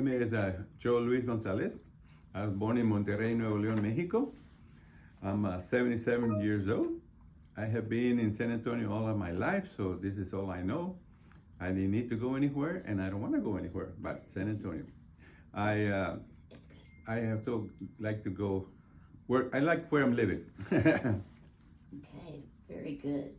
My name is Joe Luis Gonzalez. I was born in Monterrey, Nuevo León, Mexico. I'm 77 years old. I have been in San Antonio all of my life, so this is all I know. I didn't need to go anywhere, and I don't want to go anywhere but San Antonio. I have to like to go where I like where I'm living. Okay, very good.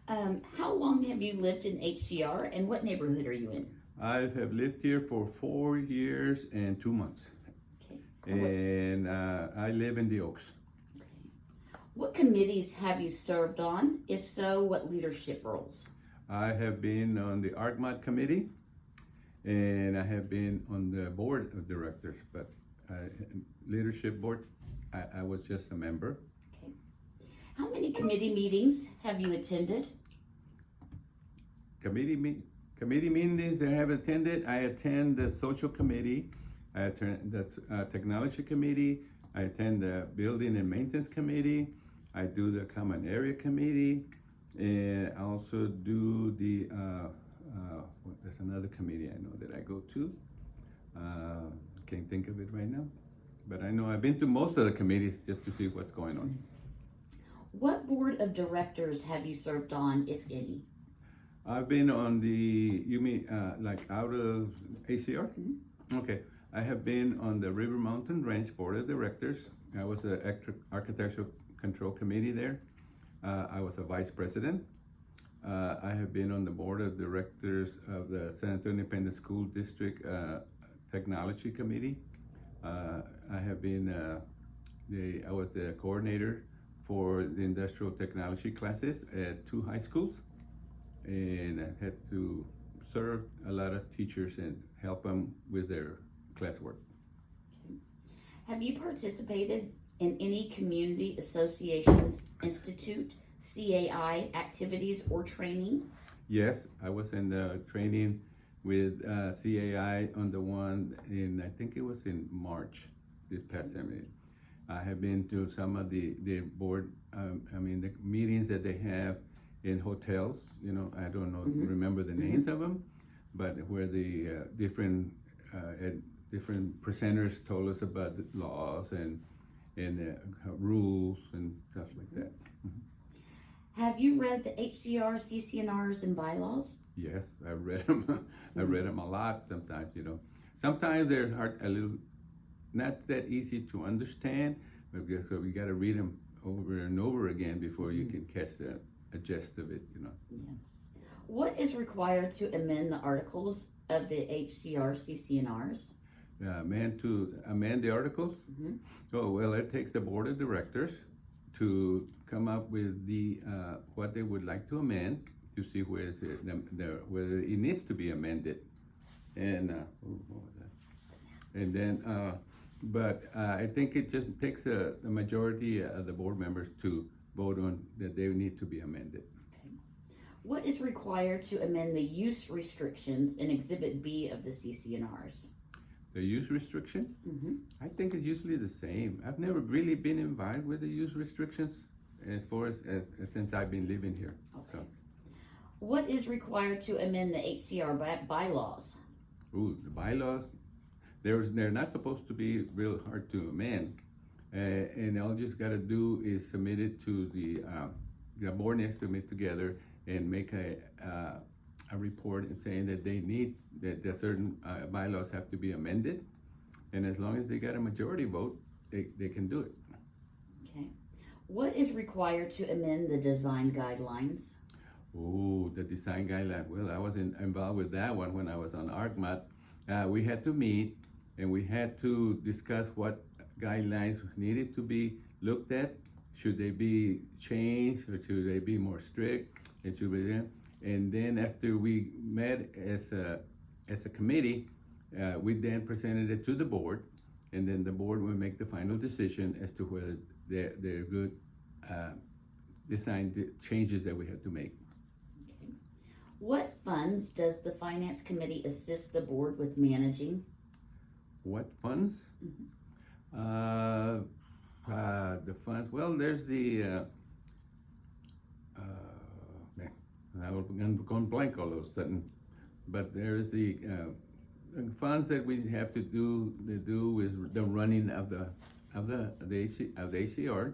How long have you lived in HCR and what neighborhood are you in? I have lived here for 4 years and 2 months, Okay. and I live in the Oaks. Okay. What committees have you served on? If so, what leadership roles? I have been on the ArcMod committee, and I have been on the board of directors, but leadership board, I was just a member. Okay. How many committee meetings have you attended? Committee meetings that I have attended, I attend the social committee, I attend the technology committee, I attend the building and maintenance committee, I do the common area committee, and I also do the, there's another committee I know that I go to. Can't think of it right now, but I know I've been to most of the committees just to see what's going on. What board of directors have you served on, if any? I've been on the, you mean like out of ACR? Mm-hmm. Okay, I have been on the River Mountain Ranch Board of Directors. I was the Architectural Control Committee there. I was a vice president. I have been on the board of directors of the San Antonio Independent School District Technology Committee. I have been, I was the coordinator for the industrial technology classes at 2 high schools. And I had to serve a lot of teachers and help them with their classwork. Okay. Have you participated in any community associations, institute, CAI activities or training? Yes, I was in the training with CAI on the one in, I think it was in March, this past summer. I have been to some of the board, the meetings that they have in hotels, I don't know, remember the names of them, but where the different presenters told us about the laws and rules and stuff like that. Mm-hmm. Have you read the HCR, CCNRs, and bylaws? Yes, I've read them. I read them a lot sometimes, Sometimes they're hard, a little, not that easy to understand, but we got to read them over and over again before you can catch the gist of it, Yes. What is required to amend the articles of the HCR CCNRs? To amend the articles? Mm-hmm. Oh, well, it takes the board of directors to come up with the what they would like to amend to see whether it needs to be amended. And what was that? And then, but I think it just takes the majority of the board members to vote on that they need to be amended. Okay. What is required to amend the use restrictions in Exhibit B of the CCNRs? The use restriction? Mm-hmm. I think it's usually the same. I've never really been involved with the use restrictions as far as since I've been living here. Okay. So. What is required to amend the HCR bylaws? Ooh, the bylaws, they're not supposed to be real hard to amend. And all you just got to do is submit it to the board needs to meet together and make a report and saying that they need that certain bylaws have to be amended, and as long as they got a majority vote, they can do it. Okay. What is required to amend the design guidelines? Oh, the design guideline. Well, I was involved with that one when I was on ArcMod. We had to meet and we had to discuss what guidelines needed to be looked at. Should they be changed or should they be more strict? It should be there. And then after we met as a committee, we then presented it to the board, and then the board will make the final decision as to whether they're good design changes that we had to make. Okay. What funds does the Finance Committee assist the board with managing? What funds? Mm-hmm. The funds, well, there's the, I'm going blank all of a sudden, but there's the funds that we have to do with the running of the ACR.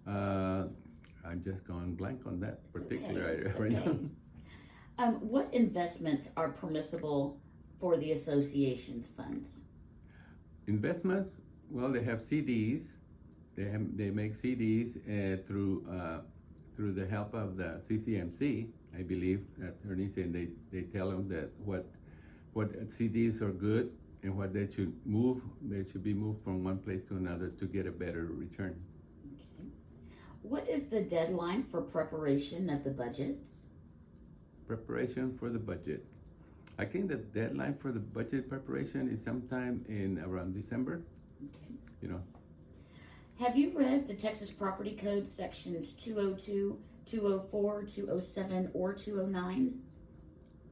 I'm just gone blank on that particular okay, it's area right now. okay. What investments are permissible for the association's funds? Investments, well, they have CDs. They make CDs through the help of the CCMC, I believe, attorneys, and they tell them that what CDs are good and what they should be moved from one place to another to get a better return. Okay. What is the deadline for preparation of the budgets? Preparation for the budget. I think the deadline for the budget preparation is sometime in around December. Okay. You know, Have you read the Texas Property Code sections 202, 204, 207, or 209?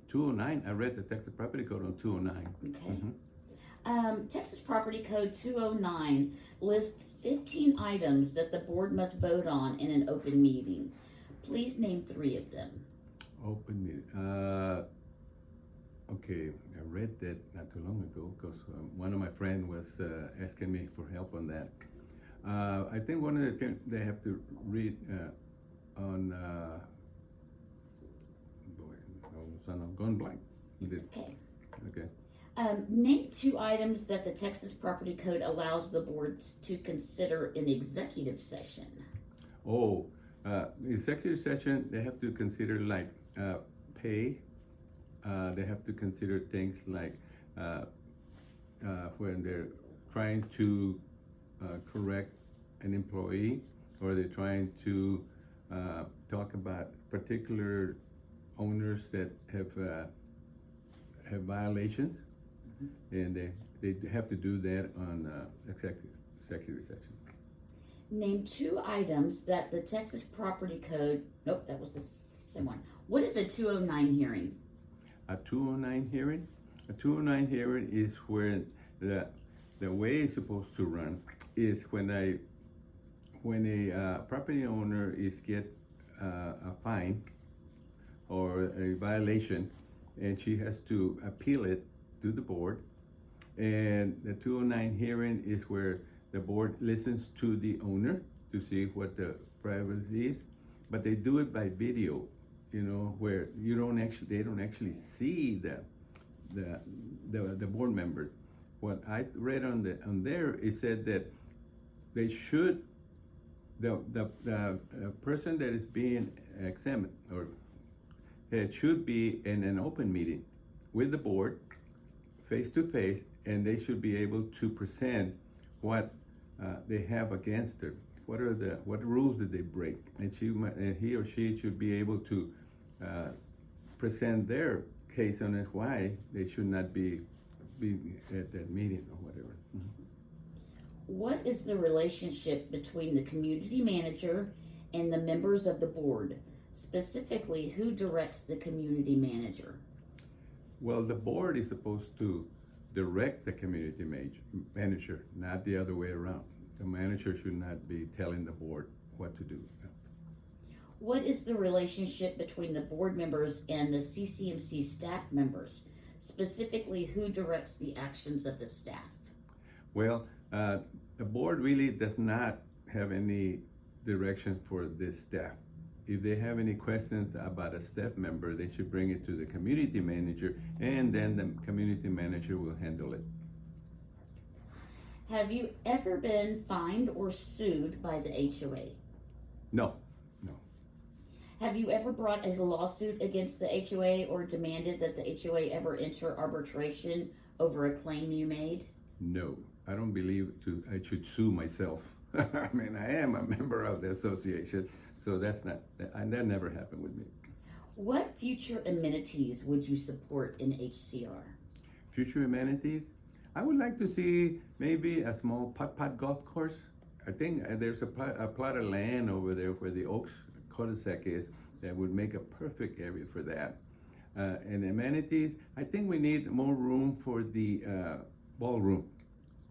209. I read the Texas Property Code on 209. Okay. Mm-hmm. Texas Property Code 209 lists 15 items that the board must vote on in an open meeting. Please name 3 of them. Open meeting. Okay, I read that not too long ago because one of my friends was asking me for help on that. I think one of the things they have to read on. Boy, I'm going blank. Okay. Okay. Name 2 items that the Texas Property Code allows the boards to consider in executive session. Oh, executive session, they have to consider like pay. They have to consider things like when they're trying to correct an employee, or they're trying to talk about particular owners that have violations, and they have to do that on executive session. Name 2 items that the Texas Property Code, nope, that was the same one. What is a 209 hearing? A 209 hearing? A 209 hearing is where the way it's supposed to run is when a property owner get a fine or a violation, and she has to appeal it to the board. And the 209 hearing is where the board listens to the owner to see what the privacy is, but they do it by video, where they don't actually see the board members. What I read on there, it said that they should, the person that is being examined, or it should be in an open meeting with the board, face to face, and they should be able to present what they have against her. What rules did they break? And he or she should be able to present their case on it, why they should not be at that meeting or whatever. Mm-hmm. What is the relationship between the community manager and the members of the board? Specifically, who directs the community manager? Well, the board is supposed to direct the community manager, not the other way around. The manager should not be telling the board what to do. What is the relationship between the board members and the CCMC staff members? Specifically, who directs the actions of the staff? Well, the board really does not have any direction for this staff. If they have any questions about a staff member, they should bring it to the community manager, and then the community manager will handle it. Have you ever been fined or sued by the HOA? No. Have you ever brought a lawsuit against the HOA or demanded that the HOA ever enter arbitration over a claim you made? No, I don't believe I should sue myself. I mean, I am a member of the association, so that never happened with me. What future amenities would you support in HCR? Future amenities? I would like to see maybe a small putt-putt golf course. I think there's a plot of land over there where the Oaks cul-de-sac is that would make a perfect area for that. And amenities, I think we need more room for the ballroom,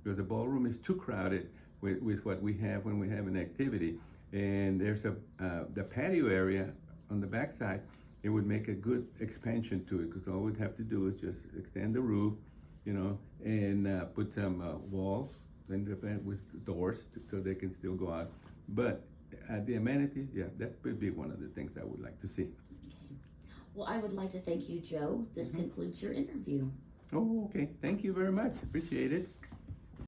because the ballroom is too crowded with what we have when we have an activity. And there's the patio area on the backside. It would make a good expansion to it, because all we'd have to do is just extend the roof you know, and put some walls and with doors so they can still go out. But the amenities, yeah, that would be one of the things I would like to see. Well, I would like to thank you, Joe. This concludes your interview. Oh, okay. Thank you very much. Appreciate it.